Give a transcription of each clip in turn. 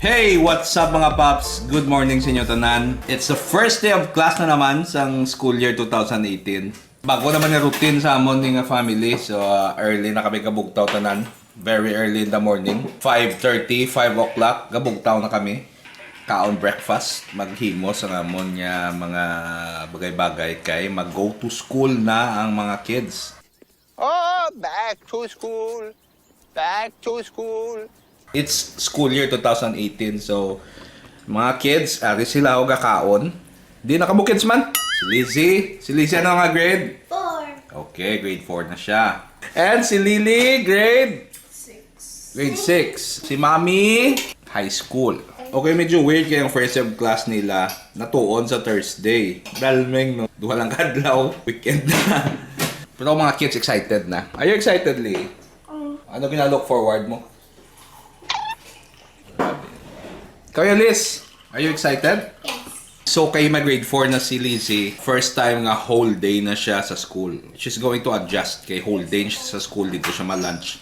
Hey! What's up mga paps? Good morning sa inyo tanan. It's the first day of class na naman sa school year 2018. Bago naman yung routine sa amon ng family. So early na kami kabugtaw tanan. Very early in the morning. 5:30, 5 o'clock. Kabugtaw na kami. Kaon breakfast. Maghimo sa amon niya mga bagay-bagay kay mag-go to school na ang mga kids. Oh, back to school. Back to school. It's school year 2018, so mga kids, ari sila o gakaon. Di nakabukids man. Si Lizzie ano nga grade? 4. Okay, grade 4 na siya. And si Lily, grade? 6. Grade 6. Si Mami, high school. Okay, medyo weird kaya yung first day of class nila natuon sa Thursday. Dalmeng, no? Duha lang kadlaw, weekend na. Pero mga kids excited na. Are you excited, Lee? Ano gina-look forward mo? Kaya Liz, are you excited? Yes. So kay grade 4 na si Lizzie, first time nga whole day na siya sa school. She's going to adjust kay whole day siya sa school, dito siya ma-lunch.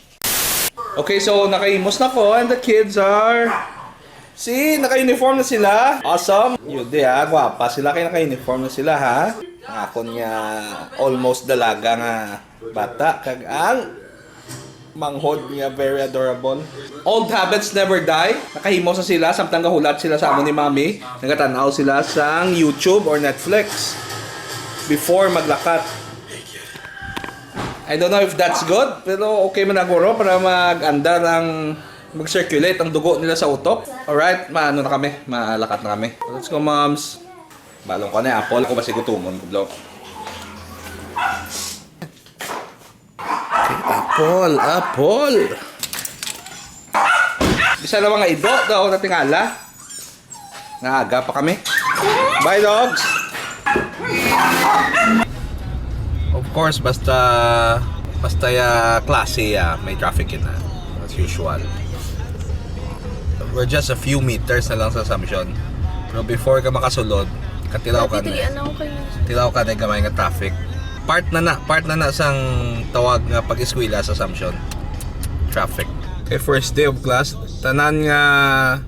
Okay, so nakaimos na ko and the kids are... See, naka-uniform na sila. Awesome. Yun di ha, gwapa sila kaya naka-uniform na sila ha. Ako niya almost dalaga nga bata. Kag ang manghod niya, very adorable. Old habits never die. Nakahimo sa sila, samtang gahulat sila sa amo ni Mami. Nagatanaw sila sa YouTube or Netflix before maglakat. I don't know if that's good, pero okay man aguro para mag-anda ng mag-circulate ang dugo nila sa utok. Alright, maano na kami, malakat na kami. Let's go, moms. Balong ko na apple, ako ba sigutumon ko blok. Apple. Bisa na mga ido daw na tingala. Naaga pa kami. Bye, dogs. Of course, basta ya klase ya, may traffic in na. As usual. We're just a few meters na lang sa Assumption. Pero before ka makasulod, katilaw ka na. Tilaw ka na gamay nga traffic. Part na na sang tawag nga pag-eskwela sa Assumption. Traffic. Okay, first day of class, tanan nga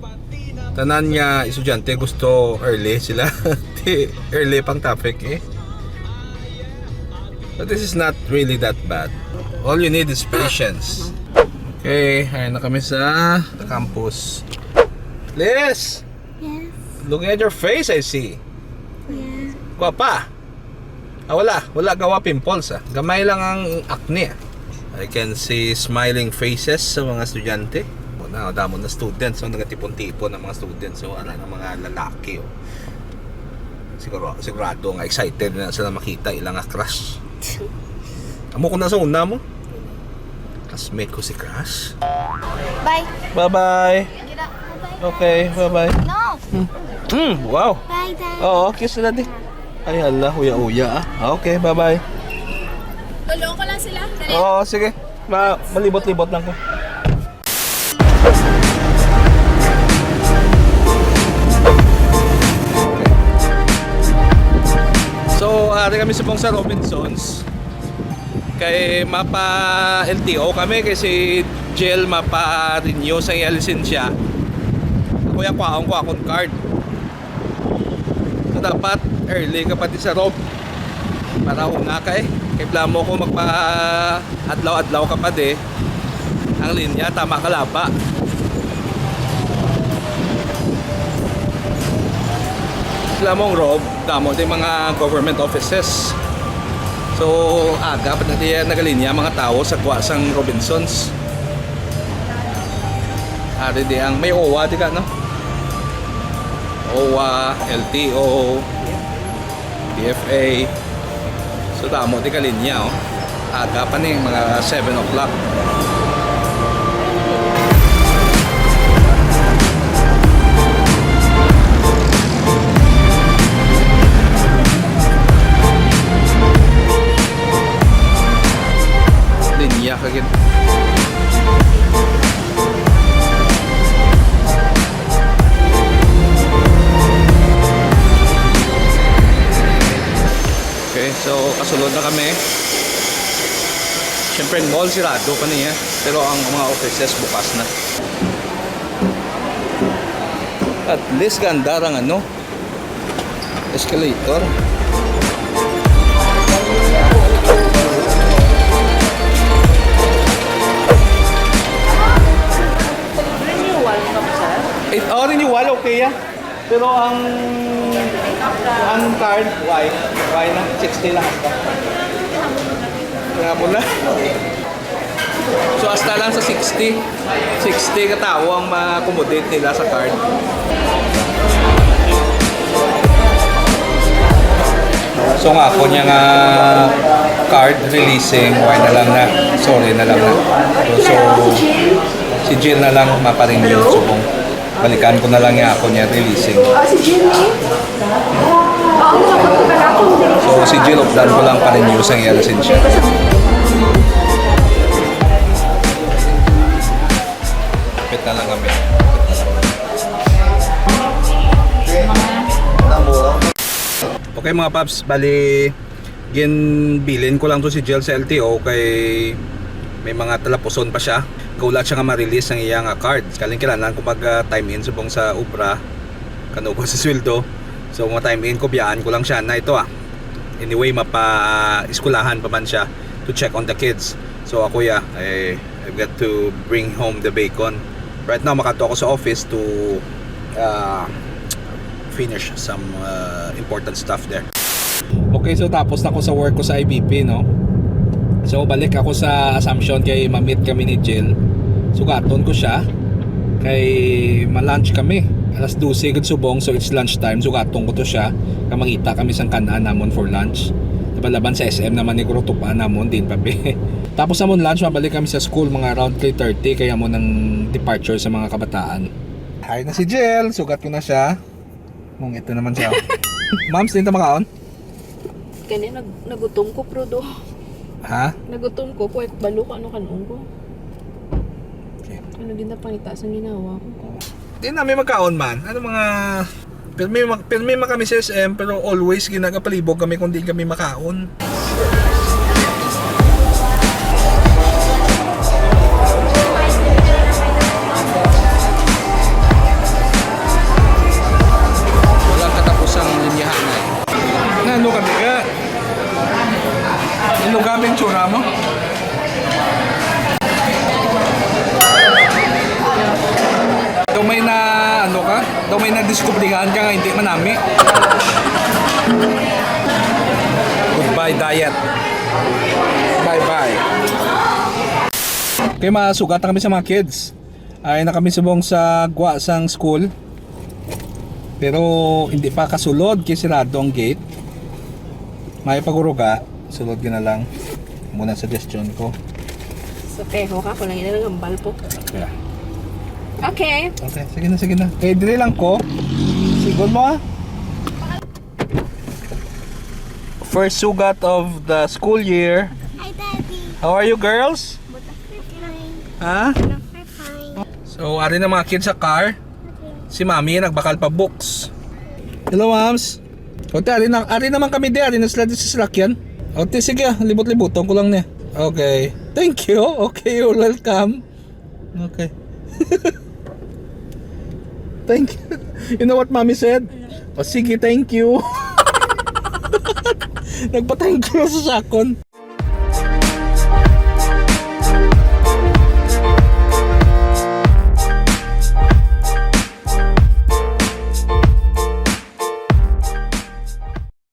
estudyante gusto early sila. Early pang traffic eh. But this is not really that bad. All you need is patience. Okay, ayun na kami sa campus. Liz! Yes. Looking at your face, I see. Yeah. Guwapa! Wala gawa pimples ah. Gamay lang ang acne ah. I can see smiling faces sa mga estudyante. Damo na students, so nagatipon-tipon ng mga students, so wala ng mga lalaki oh. Sigurado nga excited na sila makita ilang crush. Amo ko na sa una mo. Classmate ko si Crush. Bye. Bye-bye. Okay, bye-bye. No. Wow. Bye, Dad. Oo, kiss na din. Ay hala, uya-uya ah. Okay, bye-bye. Tulong ko lang sila. Dali. Oo, sige. Malibot-libot lang ko. So, ari kami sa Bongsa Robinsons. Kay mapa LTO kami kasi Jill mapa renew sa iyang lisensya. Kuya ko akong card. So dapat early ka pati sa Rob para una ka eh. Kay plano ko magpa-adlaw-adlaw ka pa de. Ang linya tama ka laba. Lamong Rob, damo din mga government offices. So, aga pa na diyan nagalinya mga tao sa kuwasang Robinsons. Ari di ang may OWA di ka no? OWA, LTO, DFA. So, damo di ka linya oh. Aga pa ni mga 7 o'clock. Kagit. Okay, so kasulod na kami. Siyempre, mall sirado pa niya. Pero ang mga offices bukas na. At least ganda ang ano, escalator. Renewal ka ba, sir? Renewal, okay ya. Pero ang card, why na? 60 lang hasta. Kaya mo na. So hasta lang sa 60 katao ang ma-accommodate nila sa card. So nga ako niya nga card releasing, why na lang na. Sorry na lang na. So si Jill na lang maparenew. So kung balikan ko na lang yung ako niya releasing. So si Jill updan ko lang parenew sa iya lisensya. Kapit na lang kami. Okay mga paps, bali ginbilin ko lang to si Jill sa LTO kay may mga talapuson pa siya. Kaulat siya nga ma-release ang iyang card. Kaling kailangan ko mag-time in subong sa Ubra kanubo sa sweldo. So ma-time in ko, biyaan ko lang siya na ito Anyway, mapa-iskulahan pa man siya to check on the kids. So ako I've got to bring home the bacon. Right now, makato ako sa office to finish some important stuff there. Okay, so tapos na ako sa work ko sa IBP, no? So balik ako sa Assumption kay ma-meet kami ni Jill. Sugaton ko siya kay ma-lunch kami. Alas 12 gud subong, so it's lunch time. Sugaton ko to siya. Kamangita kami sang kanaan namon for lunch. Laban sa SM naman ni Kurutupaan namon din pabe. Tapos namon lunch, mabalik kami sa school mga around 3:30 kaya mo ng departure sa mga kabataan. Hi na si Jill, sugat ko na siya. Mong ito naman siya. Mams, din ta makaon? Kani nagutom ko, Prodo. Ha? Nagutom ko, kuwet balo ko ano kanong ko. Okay. Ano din na pangita sa ginawa ko. Di na may magkaon man. Ano mga pirmi kami sa SM pero always ginagapalibog kami kung di kami makaon. Walang katapusang linyahan ano kami ka? Ano gaming tsura mo? Daw may na ano ka? Daw may nagdiskubrihan ka nga hindi manami. Goodbye diet. Bye-bye. Okay, masugat na kami sa mga kids. Ay na kami subong sa sang school. Pero hindi pa kasulod kasi sirado ang gate. May paguruga, sulod ka na lang. Muna suggestion ko. So, keho ka, kung lang yun ang gambal po. Yeah. Okay. Okay, sige na. Eh, dili lang ko. Sigol mo First sugat of the school year. Hi, Daddy. How are you girls? Fine. Ha? Fine. So, ari na mga kids sa car. Si Mami nagbakal pa books. Hello, Mams. Ote, ari naman kami di. Ari na sila di sa salakyan. Ote, sige. Libot-libuton ko lang niya. Okay. Thank you. Okay, you're welcome. Okay. Thank you. You know what Mommy said? O sige, thank you. Nagpa-thank you sa sakon.